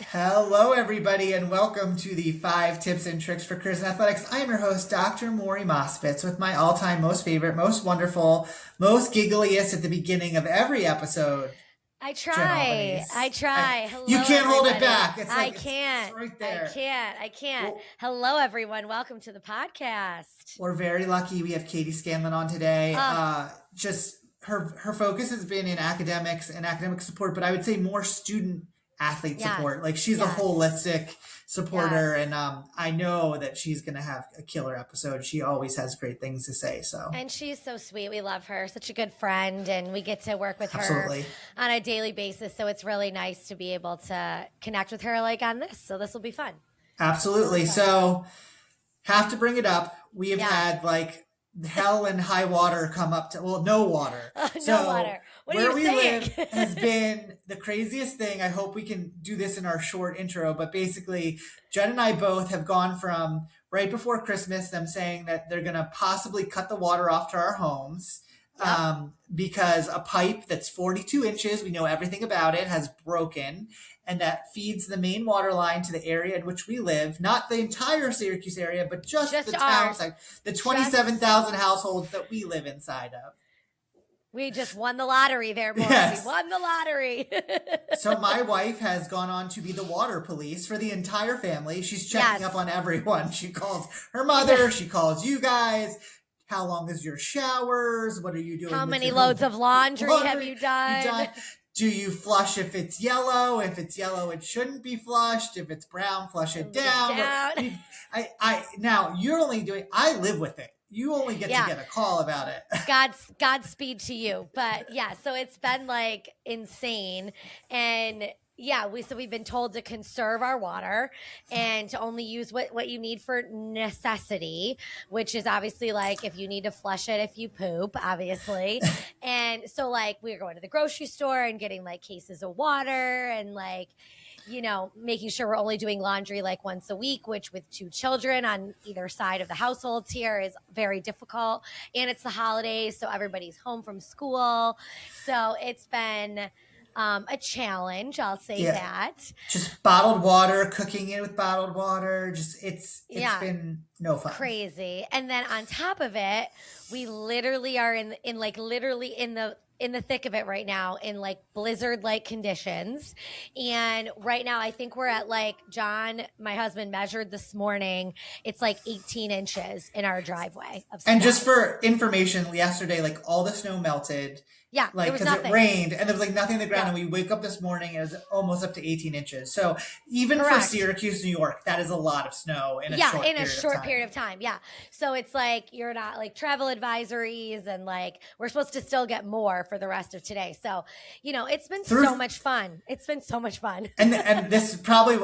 Hello, everybody, and welcome to the 5 Tips and Tricks for Careers in Athletics. I am your host, Dr. Maury Mosfitz, with my all-time most favorite, most wonderful, most giggliest at the beginning of every episode. I try. Hello, you can't hold it everybody. back. It's I like can't. it's right there. I can't. Well, Hello, everyone. Welcome to the podcast. we're very lucky. We have Katie Scanlon on today. Just her focus has been in academics and academic support, but I would say more student athlete support. Like she's a holistic supporter, and I know that she's going to have a killer episode. She always has great things to say. And she's so sweet. We love her. Such a good friend, and we get to work with her on a daily basis. So it's really nice to be able to connect with her like on this. So this will be fun. Absolutely. So have to bring it up. We have had like hell and high water come up to, no water. No water. What where are we you saying? live has been the craziest thing. I hope we can do this in our short intro, but basically Jen and I both have gone from right before Christmas, them saying that they're going to possibly cut the water off to our homes. Because a pipe that's 42 inches, we know everything about it, has broken, and that feeds the main water line to the area in which we live, not the entire Syracuse area, but just the town side, the 27,000 households that we live inside of. We just won the lottery there, boys. Yes. We won the lottery. So my wife has gone on to be the water police for the entire family. She's checking up on everyone. She calls her mother. She calls you guys. How long is your showers? What are you doing? How many loads of laundry have you done? Do you flush if it's yellow? If it's yellow, it shouldn't be flushed. If it's brown, flush it down. Now you're only doing, I live with it. You only get to get a call about it. Godspeed to you. But so it's been like insane. And we've been told to conserve our water and to only use what you need for necessity, which is obviously like if you need to flush it if you poop, obviously. And so like we're going to the grocery store and getting like cases of water and like, making sure we're only doing laundry like once a week, which with 2 children on either side of the households here is very difficult. And it's the holidays, so everybody's home from school. So it's been a challenge, I'll say that. Just bottled water, cooking it with bottled water. It's been no fun. Crazy. And then on top of it, we literally are in the thick of it right now in like blizzard-like conditions. And right now I think we're at like, John, my husband, measured this morning. It's like 18 inches in our driveway of snow. And just for information, yesterday, like all the snow melted. Yeah, like because it rained and there was like nothing on the ground, and we wake up this morning and it was almost up to 18 inches. So even for Syracuse, New York, that is a lot of snow in a short period of time. Yeah, so it's like you're not like travel advisories, and like we're supposed to still get more for the rest of today. So it's been so much fun. It's been so much fun. And this probably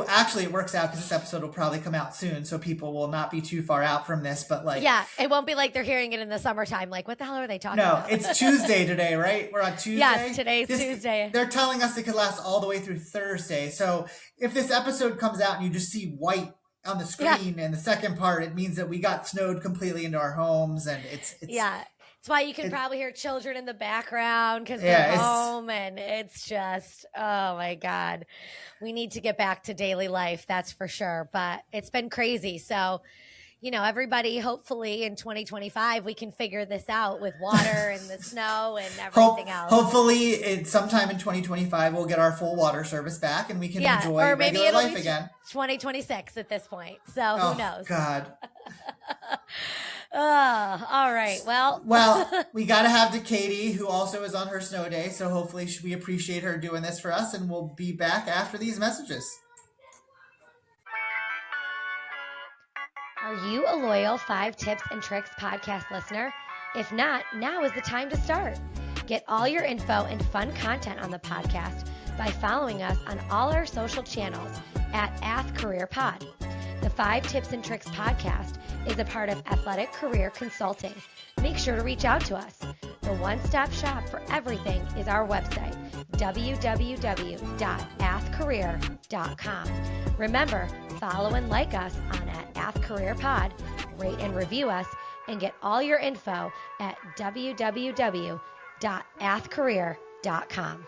it works out because this episode will probably come out soon, so people will not be too far out from this. But like, it won't be like they're hearing it in the summertime. Like, what the hell are they talking about? No, it's Tuesday today, right? We're on Tuesday. Yes, today's Tuesday. They're telling us it could last all the way through Thursday. So if this episode comes out and you just see white on the screen in the second part, it means that we got snowed completely into our homes, and it's It's why you can probably hear children in the background because they're home, and it's just, oh my God. We need to get back to daily life, that's for sure. But it's been crazy. So, everybody, hopefully in 2025, we can figure this out with water and the snow and everything else. Hopefully, sometime in 2025, we'll get our full water service back and we can enjoy regular life again. 2026 at this point. So who knows? God. All right. Well, we got to have to Katie, who also is on her snow day. So hopefully we appreciate her doing this for us, and we'll be back after these messages. Are you a loyal 5 Tips and Tricks podcast listener? If not, now is the time to start. Get all your info and fun content on the podcast by following us on all our social channels at @AthCareerPod. The 5 Tips and Tricks podcast is a part of Athletic Career Consulting. Make sure to reach out to us. The one-stop shop for everything is our website, www.athcareer.com. Remember, follow and like us on @AthCareerPod, rate and review us, and get all your info at www.athcareer.com.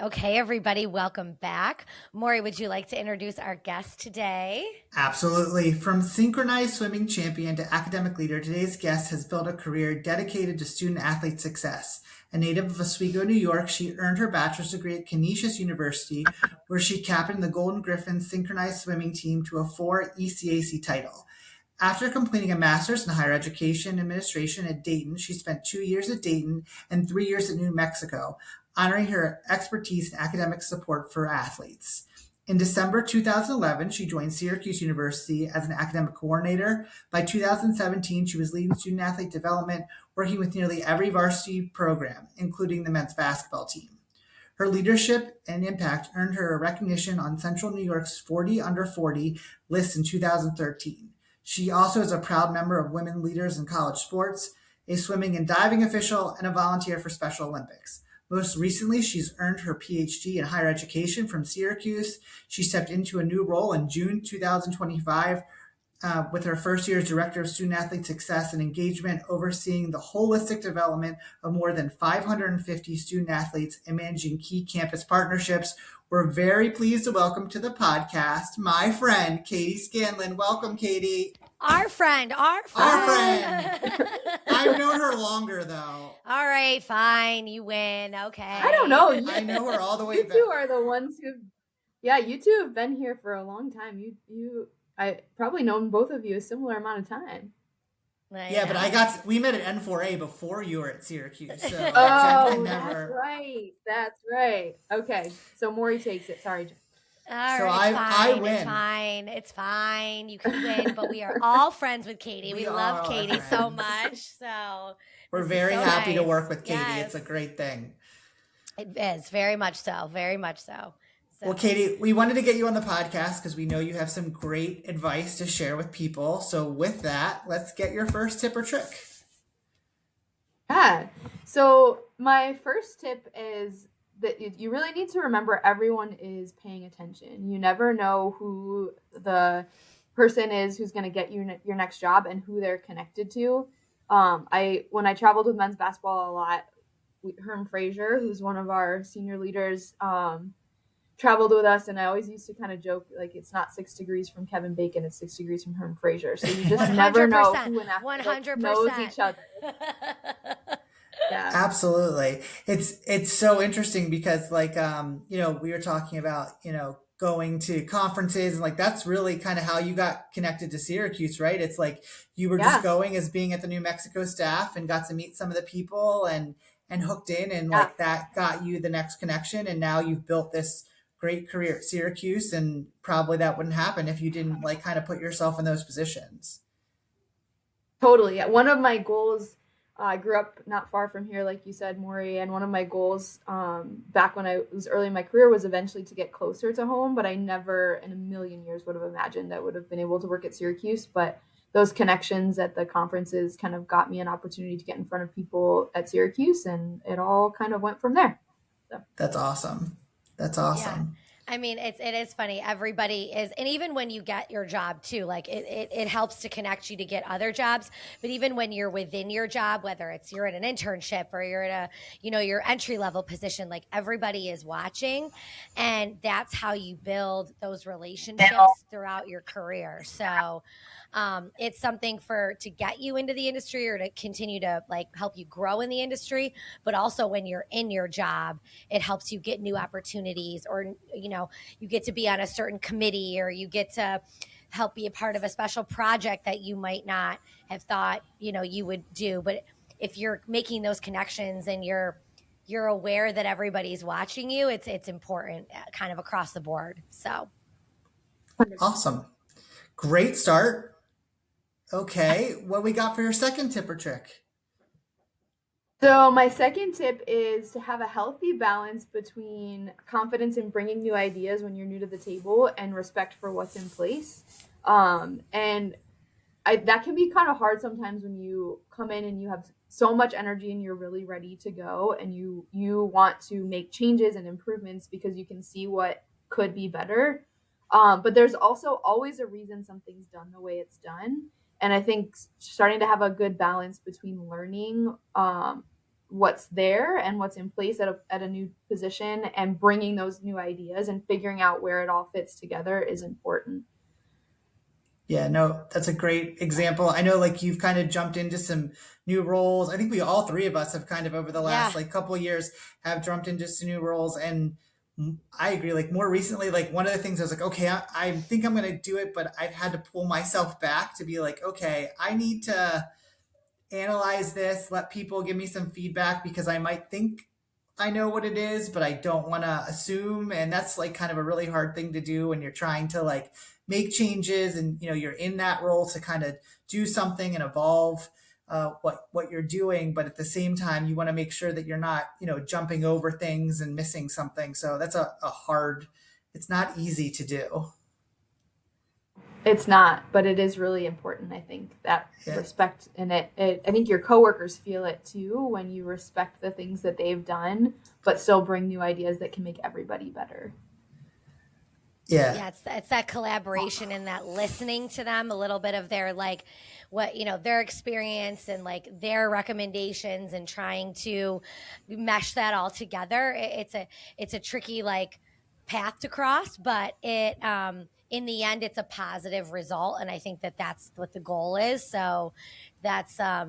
Okay, everybody, welcome back. Maury, would you like to introduce our guest today? Absolutely. From synchronized swimming champion to academic leader, today's guest has built a career dedicated to student athlete success. A native of Oswego, New York, she earned her bachelor's degree at Canisius University, where she captained the Golden Griffins synchronized swimming team to a 4 ECAC title. After completing a master's in higher education administration at Dayton, she spent 2 years at Dayton and 3 years at New Mexico, honoring her expertise in academic support for athletes. In December 2011, she joined Syracuse University as an academic coordinator. By 2017, she was leading student athlete development, working with nearly every varsity program, including the men's basketball team. Her leadership and impact earned her a recognition on Central New York's 40 Under 40 list in 2013. She also is a proud member of Women Leaders in College Sports, a swimming and diving official, and a volunteer for Special Olympics. Most recently, she's earned her PhD in higher education from Syracuse. She stepped into a new role in June 2025 with her first year as Director of Student Athlete Success and Engagement, overseeing the holistic development of more than 550 student athletes and managing key campus partnerships. We're very pleased to welcome to the podcast my friend, Katie Scanlon. Welcome, Katie. Our friend. Our friend. I've known her longer, though. All right, fine. You win. Okay. I don't know. I know her all the way You back. two are the ones who, you two have been here for a long time. I probably known both of you a similar amount of time. Yeah, but we met at N4A before you were at Syracuse. So Oh, that's right. Okay, so Maury takes it. Sorry, Jen. All So right, I fine. win. It's fine. You can win, but we are all friends with Katie. We We love are Katie friends. so much. So We're this is very so happy to nice. work with Katie. Yes. It's a great thing. It is very much so. Very much so. Well, Katie, we wanted to get you on the podcast because we know you have some great advice to share with people. So with that, let's get your first tip or trick. Yeah. So my first tip is that you really need to remember everyone is paying attention. You never know who the person is who's going to get you your next job and who they're connected to. When I traveled with men's basketball a lot, Herm Frazier, who's one of our senior leaders, traveled with us, and I always used to kind of joke, like, it's not 6 degrees from Kevin Bacon, it's 6 degrees from Herm Frazier. So you just never know who an athlete knows each other. Yeah. Absolutely. It's so interesting because we were talking about, going to conferences, and like that's really kind of how you got connected to Syracuse, right? It's like you were just going as being at the New Mexico staff and got to meet some of the people and hooked in, and like that got you the next connection, and now you've built this great career at Syracuse, and probably that wouldn't happen if you didn't like kind of put yourself in those positions. Totally. Yeah. One of my goals, I grew up not far from here, like you said, Maury, and one of my goals back when I was early in my career was eventually to get closer to home, but I never in a million years would have imagined I would have been able to work at Syracuse. But those connections at the conferences kind of got me an opportunity to get in front of people at Syracuse, and it all kind of went from there. So. That's awesome. That's awesome. I mean, it is funny. Everybody is, and even when you get your job too, like it helps to connect you to get other jobs. But even when you're within your job, whether it's you're in an internship or you're at your entry level position, like everybody is watching, and that's how you build those relationships throughout your career. So it's something to get you into the industry or to continue to like help you grow in the industry. But also when you're in your job, it helps you get new opportunities, or, you get to be on a certain committee, or you get to help be a part of a special project that you might not have thought, you would do. But if you're making those connections and you're aware that everybody's watching you, it's important kind of across the board. So. Awesome. Great start. Okay. What we got for your second tip or trick? So my second tip is to have a healthy balance between confidence in bringing new ideas when you're new to the table and respect for what's in place. And that can be kind of hard sometimes when you come in and you have so much energy and you're really ready to go, and you want to make changes and improvements because you can see what could be better. But there's also always a reason something's done the way it's done. And I think starting to have a good balance between learning what's there and what's in place at a new position, and bringing those new ideas and figuring out where it all fits together is important. Yeah, no, that's a great example. I know like you've kind of jumped into some new roles. I think we all three of us have kind of over the last Yeah. like couple of years have jumped into some new roles. And I agree, like more recently, like one of the things I was like, okay, I think I'm going to do it, but I've had to pull myself back to be like, okay, I need to analyze this, let people give me some feedback because I might think I know what it is, but I don't want to assume. And that's like kind of a really hard thing to do when you're trying to like make changes and, you're in that role to kind of do something and evolve what you're doing. But at the same time, you want to make sure that you're not, jumping over things and missing something. So that's a hard, it's not easy to do. It's not, but it is really important. I think that respect in it. I think your coworkers feel it too when you respect the things that they've done, but still bring new ideas that can make everybody better. Yeah, it's that collaboration and that listening to them, a little bit of their like what their experience and like their recommendations, and trying to mesh that all together. It's a tricky like path to cross, but it in the end it's a positive result, and I think that that's what the goal is. So that's a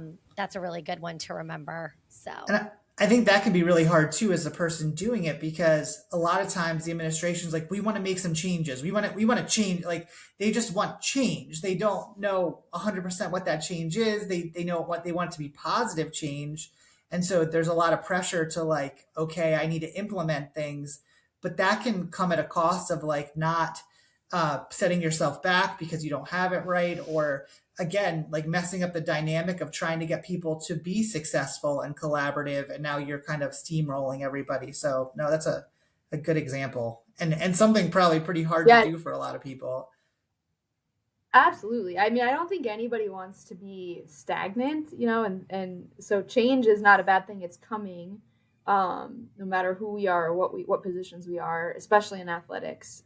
really good one to remember. So And I think that can be really hard too as a person doing it, because a lot of times the administration's like, we want to make some changes. We want to change. Like they just want change. They don't know 100% what that change is. They know what they want it to be positive change. And so there's a lot of pressure to like, okay, I need to implement things, but that can come at a cost of like not setting yourself back because you don't have it right, or again, like messing up the dynamic of trying to get people to be successful and collaborative. And now you're kind of steamrolling everybody. So no, that's a good example, and something probably pretty hard to do for a lot of people. Absolutely. I mean, I don't think anybody wants to be stagnant, and so change is not a bad thing. It's coming, no matter who we are or what positions we are, especially in athletics.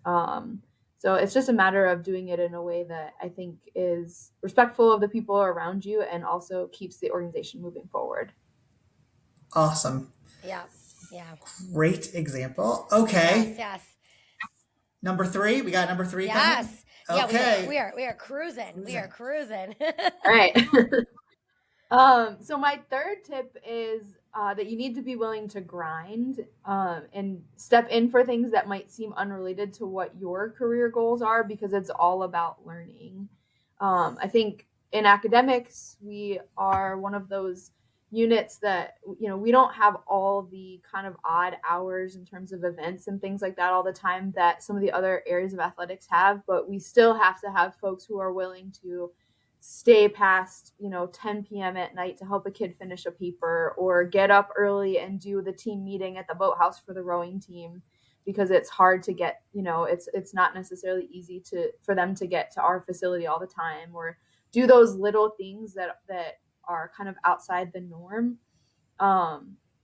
So it's just a matter of doing it in a way that I think is respectful of the people around you and also keeps the organization moving forward. Awesome. Yeah. Great example. Okay. Yes. Number 3. We got number 3 yes. coming? Okay. Yeah, we are cruising. We are cruising. All right. So my third tip is that you need to be willing to grind and step in for things that might seem unrelated to what your career goals are, because it's all about learning. I think in academics, we are one of those units that, we don't have all the kind of odd hours in terms of events and things like that all the time that some of the other areas of athletics have, but we still have to have folks who are willing to stay past 10 p.m. at night to help a kid finish a paper, or get up early and do the team meeting at the boathouse for the rowing team, because it's hard to get, it's not necessarily easy for them to get to our facility all the time, or do those little things that are kind of outside the norm.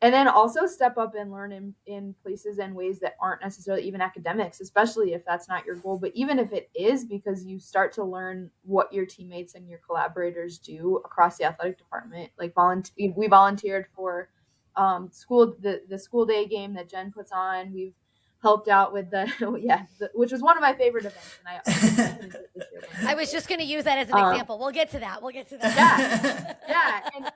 And then also step up and learn in places and ways that aren't necessarily even academics, especially if that's not your goal. But even if it is, because you start to learn what your teammates and your collaborators do across the athletic department. Like we volunteered for the school day game that Jen puts on. We've helped out with which was one of my favorite events. And I was just going to use that as an example. We'll get to that. Yeah. And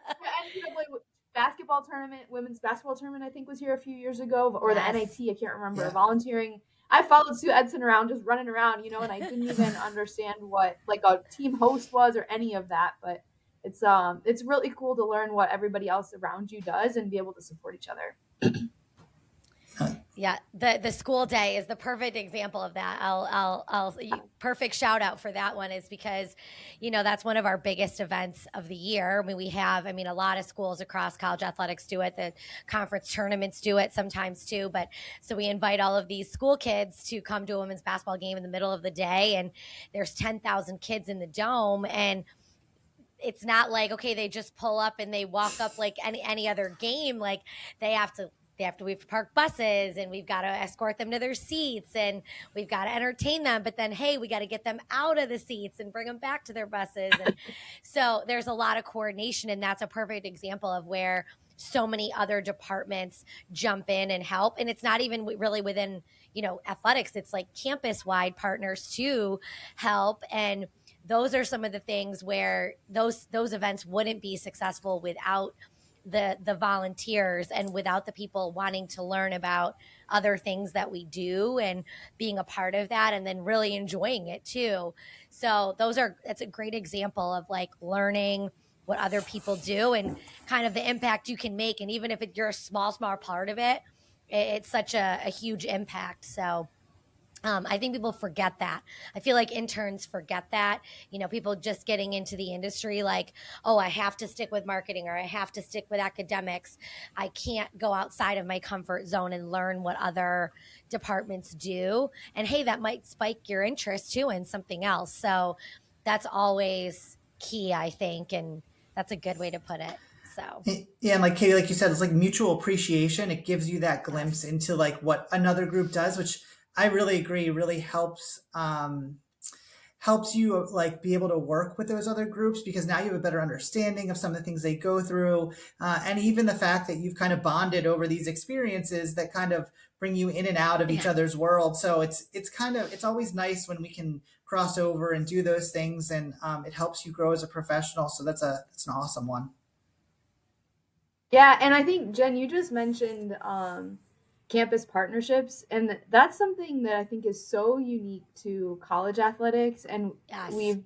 basketball tournament, women's basketball tournament, I think was here a few years ago, or the NIT, I can't remember. Yeah. Volunteering. I followed Sue Edson around, just running around, and I didn't even understand what like a team host was or any of that. But it's really cool to learn what everybody else around you does and be able to support each other. Yeah, the school day is the perfect example of that. I'll perfect shout out for that one, is because, that's one of our biggest events of the year. I mean, we have, a lot of schools across college athletics do it. The conference tournaments do it sometimes too. But so we invite all of these school kids to come to a women's basketball game in the middle of the day, and there's 10,000 kids in the dome, and it's not like, okay, they just pull up and they walk up like any other game. Like they have to we have to park buses, and we've got to escort them to their seats, and we've got to entertain them. But then, hey, we got to get them out of the seats and bring them back to their buses. And so there's a lot of coordination, and that's a perfect example of where so many other departments jump in and help. And it's not even really within, athletics. It's like campus-wide partners to help. And those are some of the things where those events wouldn't be successful without the volunteers and without the people wanting to learn about other things that we do and being a part of that and then really enjoying it too. So that's a great example of like learning what other people do and kind of the impact you can make. And even if you're a small part of it, it's such a huge impact. So I think people forget that. I feel like interns forget that. People just getting into the industry like, oh, I have to stick with marketing or I have to stick with academics. I can't go outside of my comfort zone and learn what other departments do. And hey, that might spike your interest too in something else. So that's always key, I think. And that's a good way to put it. So yeah, and like Katie, like you said, it's like mutual appreciation. It gives you that glimpse into like what another group does, which I really agree really helps you like be able to work with those other groups because now you have a better understanding of some of the things they go through, and even the fact that you've kind of bonded over these experiences that kind of bring you in and out of each other's world. So it's always nice when we can cross over and do those things, and it helps you grow as a professional. So that's an awesome one. Yeah, and I think Jen, you just mentioned campus partnerships, and that's something that I think is so unique to college athletics. And we've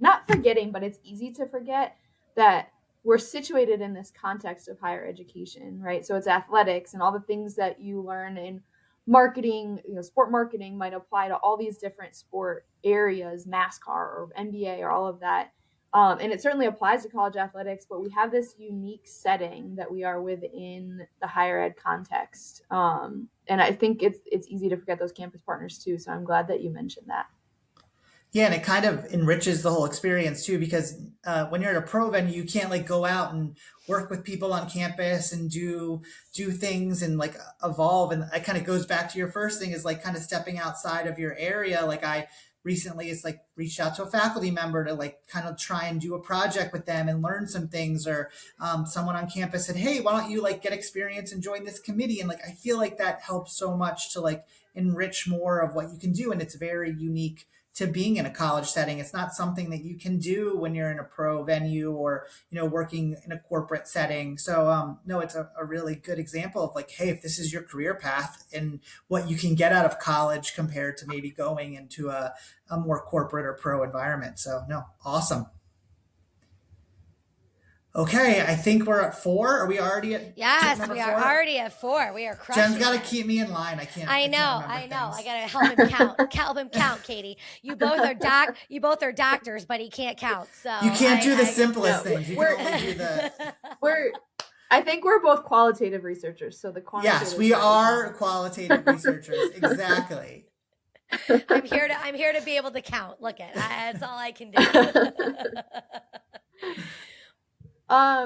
not forgetting, but it's easy to forget that we're situated in this context of higher education, right? So it's athletics and all the things that you learn in marketing, sport marketing might apply to all these different sport areas, NASCAR or NBA or all of that. And it certainly applies to college athletics, but we have this unique setting that we are within the higher ed context. And I think it's easy to forget those campus partners too. So I'm glad that you mentioned that. Yeah, and it kind of enriches the whole experience too, because when you're at a pro venue, you can't like go out and work with people on campus and do things and like evolve. And it kind of goes back to your first thing is like kind of stepping outside of your area. Like I recently it's like reached out to a faculty member to like kind of try and do a project with them and learn some things, or someone on campus said, hey, why don't you like get experience and join this committee? And like I feel like that helps so much to like enrich more of what you can do, and it's very unique to being in a college setting. It's not something that you can do when you're in a pro venue or working in a corporate setting. So no, it's a really good example of like, hey, if this is your career path and what you can get out of college compared to maybe going into a more corporate or pro environment. So no, awesome. Okay, I think we're at 4. Are we already at? Yes, we are already at 4. We are crushing. Jen's got to keep me in line. I can't. I know. I got to help him count. Help him count, Katie. You both are doctors, but he can't count. So you can't do the simplest things. You can only do the. I think we're both qualitative researchers. So the quantitative. Yes, we are qualitative researchers. Exactly. I'm here to be able to count. Look at that's all I can do.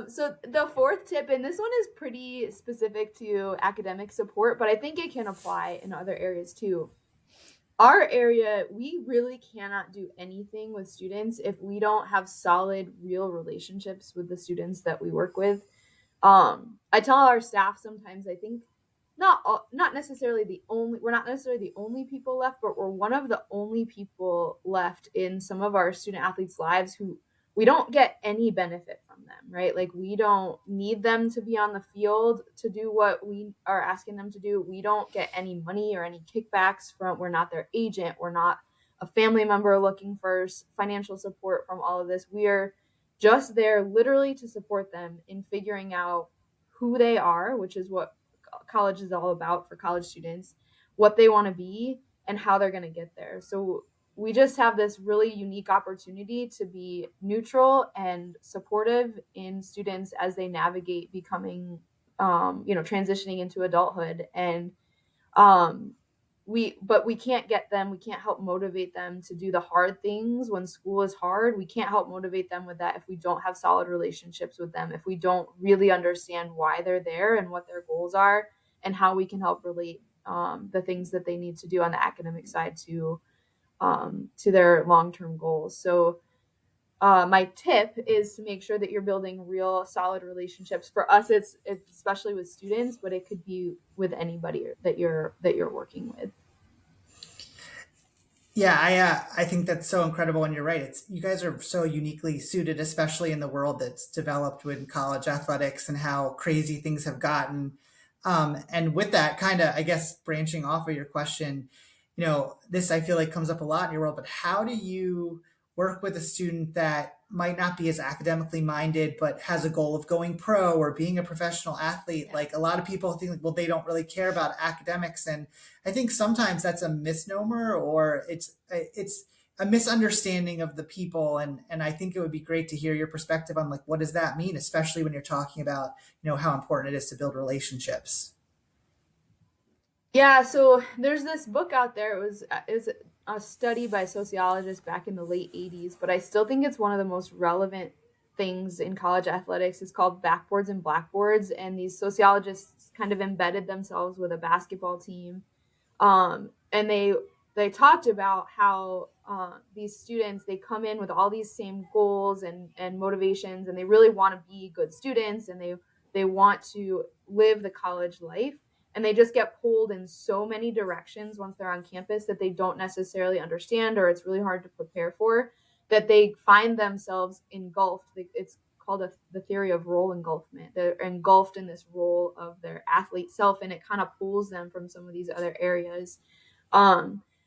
So the 4th tip, and this one is pretty specific to academic support, but I think it can apply in other areas too. Our area, we really cannot do anything with students if we don't have solid, real relationships with the students that we work with. I tell our staff sometimes, I think not necessarily we're not necessarily the only people left, but we're one of the only people left in some of our student athletes' lives who we don't get any benefit from them, right? Like we don't need them to be on the field to do what we are asking them to do. We don't get any money or any kickbacks we're not their agent. We're not a family member looking for financial support from all of this. We are just there literally to support them in figuring out who they are, which is what college is all about for college students, what they want to be and how they're going to get there. So we just have this really unique opportunity to be neutral and supportive in students as they navigate becoming, transitioning into adulthood. And we can't help motivate them to do the hard things when school is hard. We can't help motivate them with that if we don't have solid relationships with them, if we don't really understand why they're there and what their goals are and how we can help relate the things that they need to do on the academic side to their long-term goals. So my tip is to make sure that you're building real solid relationships. For us, it's especially with students, but it could be with anybody that you're working with. Yeah, I think that's so incredible, and you're right. It's you guys are so uniquely suited, especially in the world that's developed with college athletics and how crazy things have gotten. And with that, kind of, I guess, branching off of your question, this I feel like comes up a lot in your world. But how do you work with a student that might not be as academically minded, but has a goal of going pro or being a professional athlete? Yeah. Like a lot of people think, well, they don't really care about academics, and I think sometimes that's a misnomer, or it's a misunderstanding of the people. And I think it would be great to hear your perspective on like what does that mean, especially when you're talking about how important it is to build relationships. Yeah, so there's this book out there. It was a study by sociologists back in the late 80s, but I still think it's one of the most relevant things in college athletics. It's called Backboards and Blackboards, and these sociologists kind of embedded themselves with a basketball team. And they talked about how these students, they come in with all these same goals and motivations, and they really want to be good students, and they want to live the college life. And they just get pulled in so many directions once they're on campus that they don't necessarily understand, or it's really hard to prepare for, that they find themselves engulfed. It's called the theory of role engulfment. They're engulfed in this role of their athlete self, and it kind of pulls them from some of these other areas.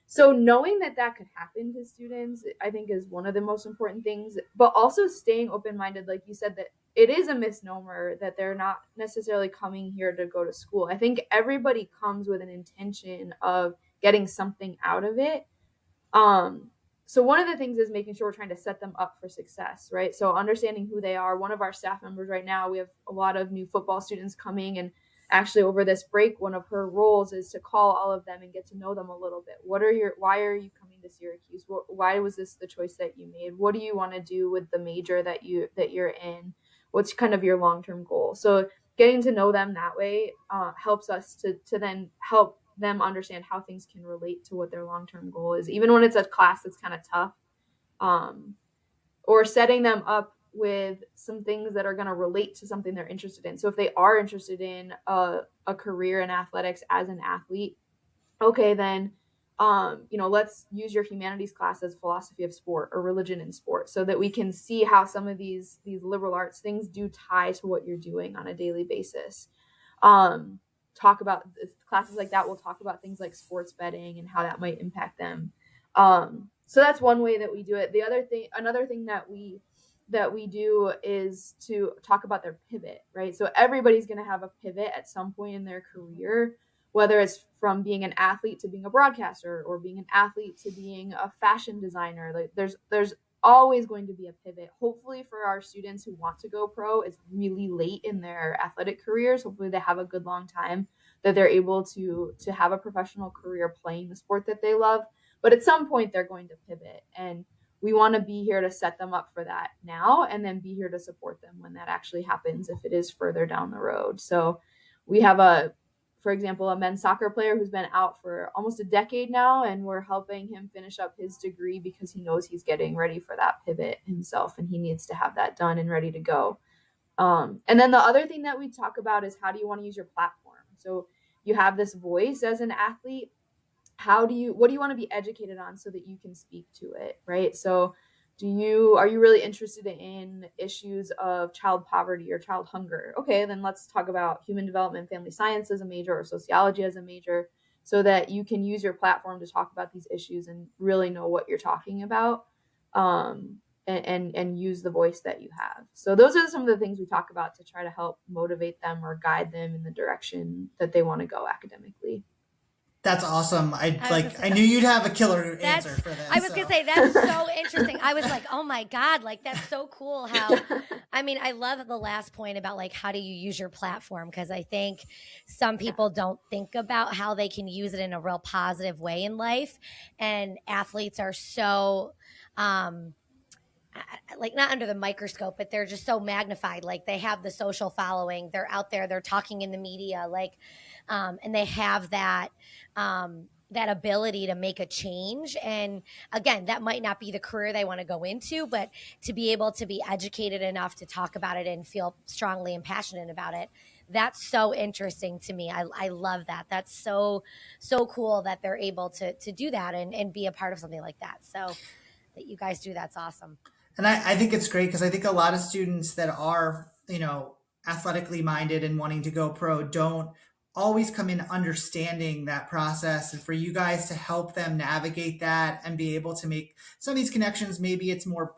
So knowing that could happen to students, I think, is one of the most important things, but also staying open-minded. Like you said, that it is a misnomer that they're not necessarily coming here to go to school. I think everybody comes with an intention of getting something out of it. So one of the things is making sure we're trying to set them up for success, right? So understanding who they are. One of our staff members right now, we have a lot of new football students coming, and actually over this break, one of her roles is to call all of them and get to know them a little bit. Why are you coming to Syracuse? Why was this the choice that you made? What do you want to do with the major that you're in? What's kind of your long-term goal? So getting to know them that way helps us to then help them understand how things can relate to what their long-term goal is, even when it's a class that's kind of tough, or setting them up with some things that are going to relate to something they're interested in. So if they are interested in a career in athletics as an athlete, okay, then let's use your humanities class as philosophy of sport or religion in sport, so that we can see how some of these liberal arts things do tie to what you're doing on a daily basis. Talk about classes like that. We'll talk about things like sports betting and how that might impact them. So that's one way that we do it. Another thing that we do is to talk about their pivot, right? So everybody's going to have a pivot at some point in their career, whether it's from being an athlete to being a broadcaster, or being an athlete to being a fashion designer. Like there's always going to be a pivot. Hopefully for our students who want to go pro, it's really late in their athletic careers. Hopefully they have a good long time that they're able to have a professional career playing the sport that they love. But at some point they're going to pivot, and we want to be here to set them up for that now, and then be here to support them when that actually happens, if it is further down the road. So we have for example, a men's soccer player who's been out for almost a decade now, and we're helping him finish up his degree because he knows he's getting ready for that pivot himself, and he needs to have that done and ready to go. And then the other thing that we talk about is, how do you want to use your platform? So you have this voice as an athlete. What do you want to be educated on so that you can speak to it, right? So are you really interested in issues of child poverty or child hunger? Okay, then let's talk about human development, family science as a major, or sociology as a major, so that you can use your platform to talk about these issues and really know what you're talking about, and use the voice that you have. So those are some of the things we talk about to try to help motivate them or guide them in the direction that they want to go academically. That's awesome. I knew you'd have a killer answer for this. I was going to say, that's so interesting. I was like, oh my God, like that's so cool how, I mean, I love the last point about like, how do you use your platform? Because I think some people don't think about how they can use it in a real positive way in life. And athletes are so, like not under the microscope, but they're just so magnified. Like they have the social following, they're out there, they're talking in the media, like, and they have that ability to make a change. And again, that might not be the career they want to go into, but to be able to be educated enough to talk about it and feel strongly and passionate about it, that's so interesting to me. I love that. That's so cool that they're able to do that and be a part of something like that. So that you guys do, that's awesome. And I think it's great because I think a lot of students that are, athletically minded and wanting to go pro don't always come in understanding that process. And for you guys to help them navigate that and be able to make some of these connections, maybe it's more,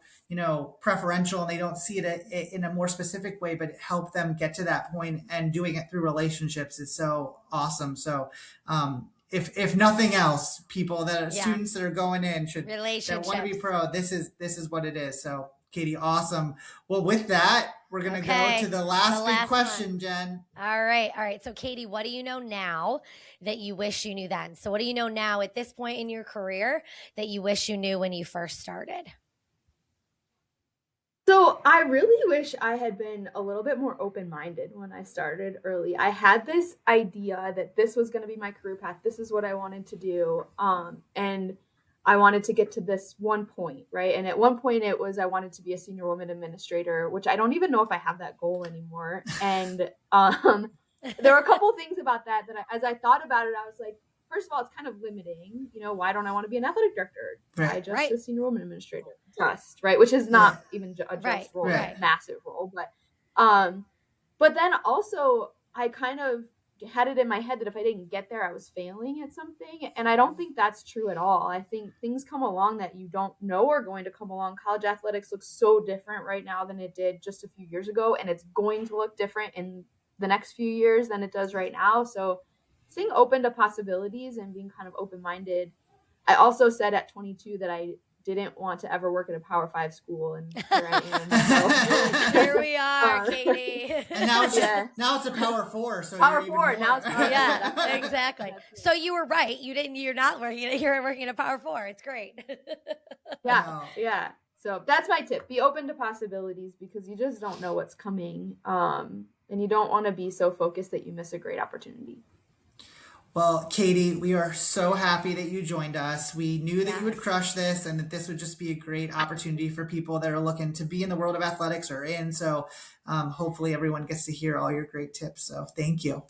preferential and they don't see it in a more specific way, but help them get to that point, and doing it through relationships is so awesome. So, if nothing else, people that are students that are going in that want to be pro, this is what it is. So Katie, awesome. Well, with that, we're going to go to the last big question, one. Jen. All right. So Katie, what do you know now that you wish you knew then? So what do you know now at this point in your career that you wish you knew when you first started? So I really wish I had been a little bit more open-minded when I started early. I had this idea that this was going to be my career path. This is what I wanted to do. And I wanted to get to this one point, right? And at one point it was, I wanted to be a senior woman administrator, which I don't even know if I have that goal anymore. And there were a couple things about that as I thought about it, I was like, first of all, it's kind of limiting. Why don't I want to be an athletic director? Why just a senior woman administrator? Right? Which is not even a just role, a massive role. But then also I kind of had it in my head that if I didn't get there, I was failing at something. And I don't think that's true at all. I think things come along that you don't know are going to come along. College athletics looks so different right now than it did just a few years ago. And it's going to look different in the next few years than it does right now. So staying open to possibilities and being kind of open-minded. I also said at 22 that I didn't want to ever work at a Power 5 school, and here I am. So. Here we are, Katie. And now it's a Power 4. So Power 4 now. It's Power 4. Yeah, exactly. So you were right. You're not working. You're working at a Power 4. It's great. Yeah. So that's my tip. Be open to possibilities because you just don't know what's coming, and you don't want to be so focused that you miss a great opportunity. Well, Katie, we are so happy that you joined us. We knew that you would crush this and that this would just be a great opportunity for people that are looking to be in the world of athletics or in. So hopefully everyone gets to hear all your great tips. So thank you.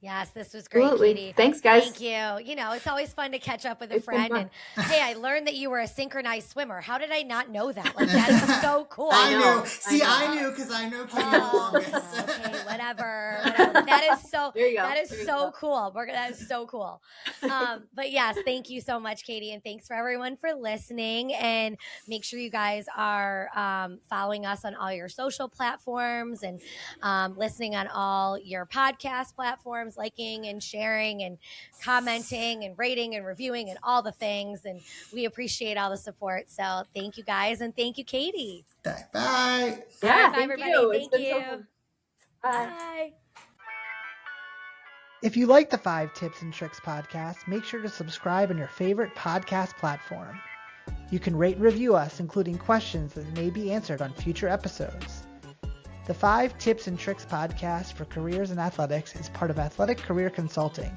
Yes, this was great, Absolutely. Katie. Thanks, guys. Thank you. It's always fun to catch up with a friend. And hey, I learned that you were a synchronized swimmer. How did I not know that? Like, that is so cool. I knew. See, I knew because I know Katie the longest. Okay, whatever. That is so. There you go. That is so cool. That is so cool. But yes, thank you so much, Katie, and thanks for everyone for listening. And make sure you guys are following us on all your social platforms and listening on all your podcast platforms. Liking and sharing and commenting and rating and reviewing and all the things. And we appreciate all the support. So thank you guys. And thank you, Katie. Bye. Yeah, bye, everybody. Thank you. So Bye. If you like the 5 Tips and Tricks podcast, make sure to subscribe on your favorite podcast platform. You can rate and review us, including questions that may be answered on future episodes. The 5 Tips and Tricks podcast for careers in athletics is part of Athletic Career Consulting.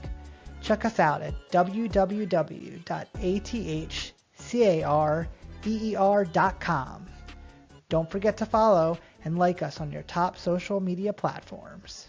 Check us out at www.athcareer.com. Don't forget to follow and like us on your top social media platforms.